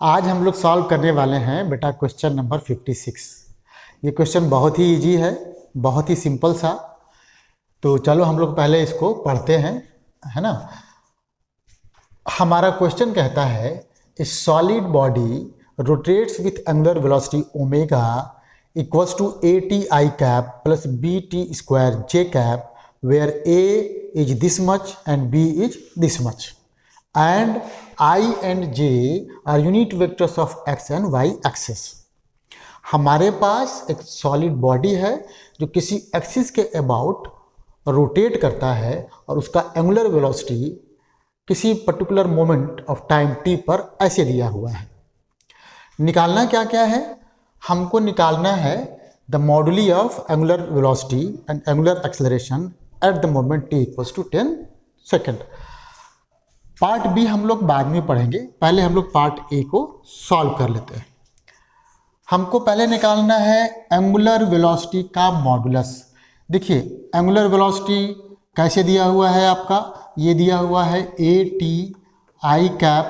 आज हम लोग सॉल्व करने वाले हैं बेटा क्वेश्चन नंबर 56। ये क्वेश्चन बहुत ही इजी है, बहुत ही सिंपल सा। तो चलो हम लोग पहले इसको पढ़ते हैं, है ना। हमारा क्वेश्चन कहता है A solid body rotates with angular velocity omega equals to A T I cap plus B T square J cap where A is this much and B is this much and I and J are unit vectors of x and y axis। हमारे पास एक solid body है जो किसी axis के about rotate करता है और उसका एंगुलर वेलोसिटी किसी particular moment of time t पर ऐसे दिया हुआ है। निकालना क्या क्या है, हमको निकालना है the moduli of angular velocity and angular acceleration at the moment t equals to 10 second. Part B हम लोग बाद में पढ़ेंगे, पहले हम लोग पार्ट ए को सॉल्व कर लेते हैं। हमको पहले निकालना है एंगुलर वेलोसिटी का मॉडुलस। देखिए एंगुलर वेलोसिटी कैसे दिया हुआ है आपका, ये दिया हुआ है A T I cap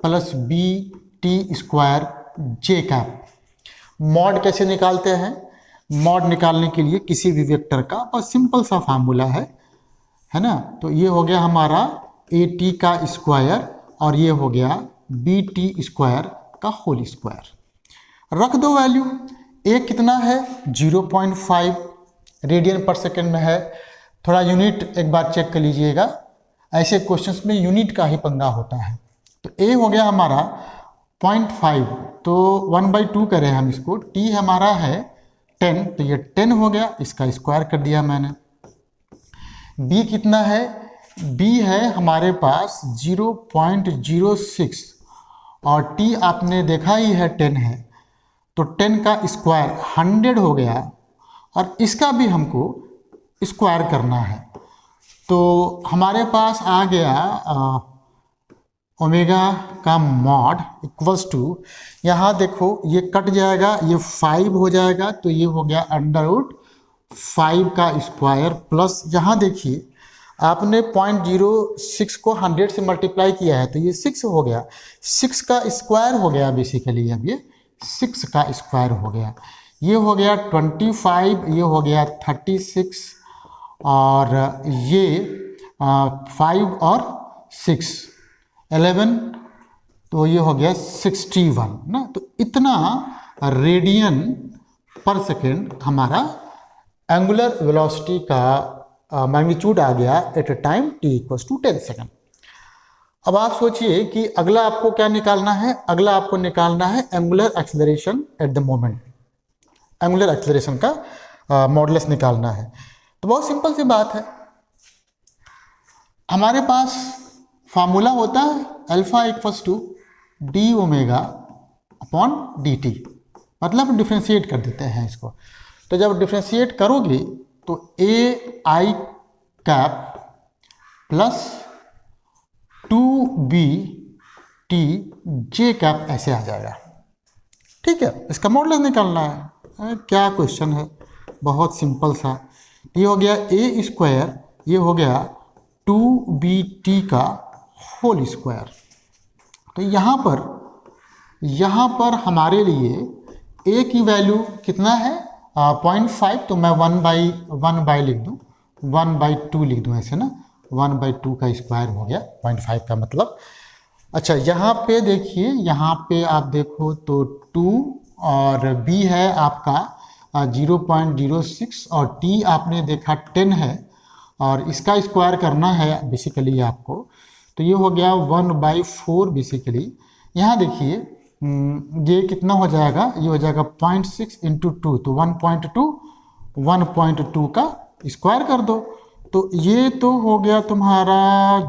plus B T square J cap. Mod कैसे निकालते हैं, मॉड निकालने के लिए किसी भी वेक्टर का बस सिंपल सा फार्मूला है ना। तो ये हो गया हमारा ए टी का स्क्वायर और ये हो गया बी टी स्क्वायर का होल स्क्वायर। रख दो वैल्यू। ए कितना है 0.5 रेडियन पर सेकेंड में है। थोड़ा यूनिट एक बार चेक कर लीजिएगा, ऐसे क्वेश्चंस में यूनिट का ही पंगा होता है। तो ए हो गया हमारा 0.5, तो 1/2 करें हम इसको। टी हमारा है 10, तो ये 10 हो गया, इसका स्क्वायर कर दिया मैंने। बी कितना है, b है हमारे पास 0.06 और t आपने देखा ही है 10 है, तो 10 का स्क्वायर 100 हो गया और इसका भी हमको स्क्वायर करना है। तो हमारे पास आ गया ओमेगा का मॉड इक्वल्स टू, यहाँ देखो ये कट जाएगा, ये 5 हो जाएगा, तो ये हो गया √5 का स्क्वायर प्लस यहाँ देखिए आपने 0.06 को 100 से मल्टीप्लाई किया है तो ये 6 हो गया, 6 का स्क्वायर हो गया बेसिकली। अब ये 6 का स्क्वायर हो गया, ये हो गया 25, ये हो गया 36 और ये 5 और 6 11, तो ये हो गया 61 ना। तो इतना रेडियन पर सेकेंड हमारा एंगुलर वेलोसिटी का मैग्नीट्यूड आ गया at a time t equals to 10 second. अब आप सोचिए कि अगला आपको क्या निकालना है, अगला आपको निकालना है angular acceleration at the moment. Angular acceleration का मॉडुलस निकालना है। तो बहुत सिंपल सी बात है, हमारे पास फार्मूला होता है alpha equals to D omega upon D T, मतलब डिफ्रेंशिएट कर देते हैं इसको। तो जब डिफ्रेंशिएट करोगे तो A I cap plus 2b T J cap ऐसे आ जाएगा। ठीक है, इसका मॉडुलस निकालना है। क्या क्वेश्चन है, बहुत सिंपल सा। ये हो गया ए स्क्वायर, ये हो गया 2bt का होल स्क्वायर। तो यहाँ पर हमारे लिए a की वैल्यू कितना है 0.5, तो मैं 1/1 लिख दूँ, 1/2 लिख दूँ ऐसे ना। 1/2 का स्क्वायर हो गया 0.5 का मतलब। अच्छा यहाँ पे देखिए, यहाँ पे आप देखो तो 2 और b है आपका 0.06 और t आपने देखा 10 है और इसका स्क्वायर करना है बेसिकली आपको। तो ये हो गया 1/4 बेसिकली। यहाँ देखिए ये कितना हो जाएगा, ये हो जाएगा 0.6 इंटू 2, तो 1.2 का स्क्वायर कर दो। तो ये तो हो गया तुम्हारा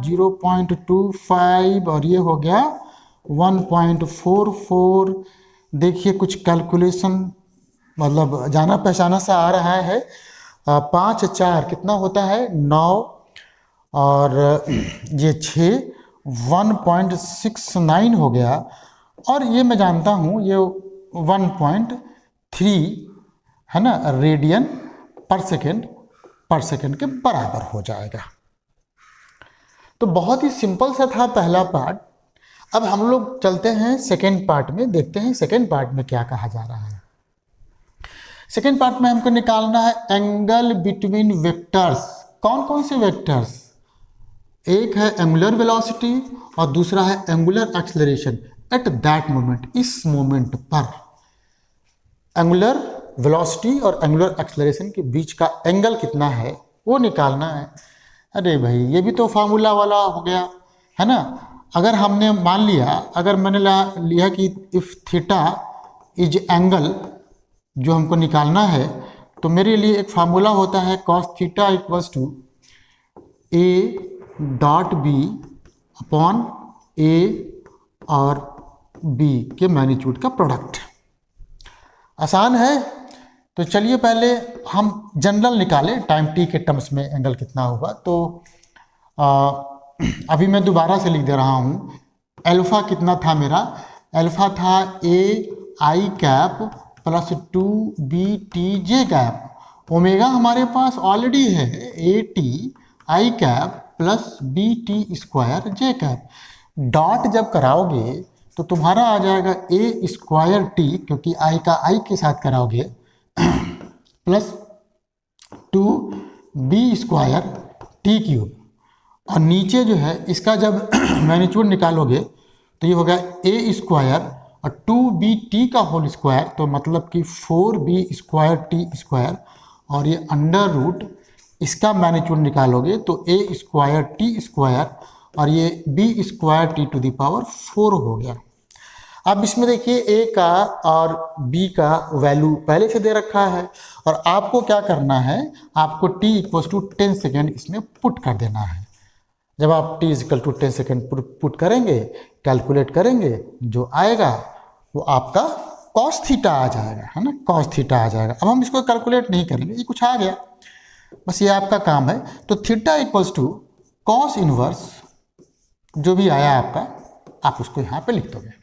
0.25 और ये हो गया 1.44। देखिए कुछ कैलकुलेशन मतलब जाना पहचाना सा आ रहा है। 5 4 कितना होता है 9 और ये 6, 1.69 हो गया। और ये मैं जानता हूँ ये 1.3 है ना रेडियन पर सेकेंड के बराबर हो जाएगा। तो बहुत ही सिंपल सा था पहला पार्ट। अब हम लोग चलते हैं सेकेंड पार्ट में, देखते हैं सेकेंड पार्ट में क्या कहा जा रहा है। सेकेंड पार्ट में हमको निकालना है एंगल बिटवीन वेक्टर्स। कौन कौन से वेक्टर्स? एक है एंगुलर वेलोसिटी और दूसरा है angular acceleration at that moment, इस मोमेंट पर। एंगुलर वेलोसिटी और एंगुलर एक्सेलरेशन के बीच का एंगल कितना है वो निकालना है। अरे भाई ये भी तो फार्मूला वाला हो गया है ना। अगर हमने मान लिया, अगर मैंने लिया कि इफ थीटा इज एंगल जो हमको निकालना है, तो मेरे लिए एक फार्मूला होता है cos theta equals to A dot B upon A और बी के मैग्नीट्यूड का प्रोडक्ट। आसान है। तो चलिए पहले हम जनरल निकालें, टाइम टी के टर्म्स में एंगल कितना होगा। तो अभी मैं दोबारा से लिख दे रहा हूँ। एल्फा कितना था मेरा? एल्फा था A I cap plus 2BT cap. Omega हमारे पास ऑलरेडी है AT I cap plus BT square J cap. Dot जब कराओगे तो तुम्हारा आ जाएगा A स्क्वायर T, क्योंकि आई का आई के साथ कराओगे, plus 2B square T cube. और नीचे जो है इसका जब मैग्नीट्यूड निकालोगे तो ये होगा A स्क्वायर और 2BT का होल स्क्वायर, तो मतलब कि 4B स्क्वायर T स्क्वायर, और ये अंडर रूट इसका मैग्नीट्यूड निकालोगे तो A स्क्वायर T स्क्वायर और ये B square T to the power 4 हो गया। अब इसमें देखिए A का और B का वैल्यू पहले से दे रखा है और आपको क्या करना है, आपको t इक्वल्स टू 10 सेकेंड इसमें पुट कर देना है। जब आप t equal to 10 second put करेंगे, कैलकुलेट करेंगे, जो आएगा वो आपका कॉस थीटा आ जाएगा, है ना, कॉस थीटा आ जाएगा। अब हम इसको कैलकुलेट नहीं करेंगे, ये कुछ आ गया, बस ये आपका काम है। तो theta equals to cos inverse जो भी आया आपका, आप उसको यहाँ पे लिख दोगे।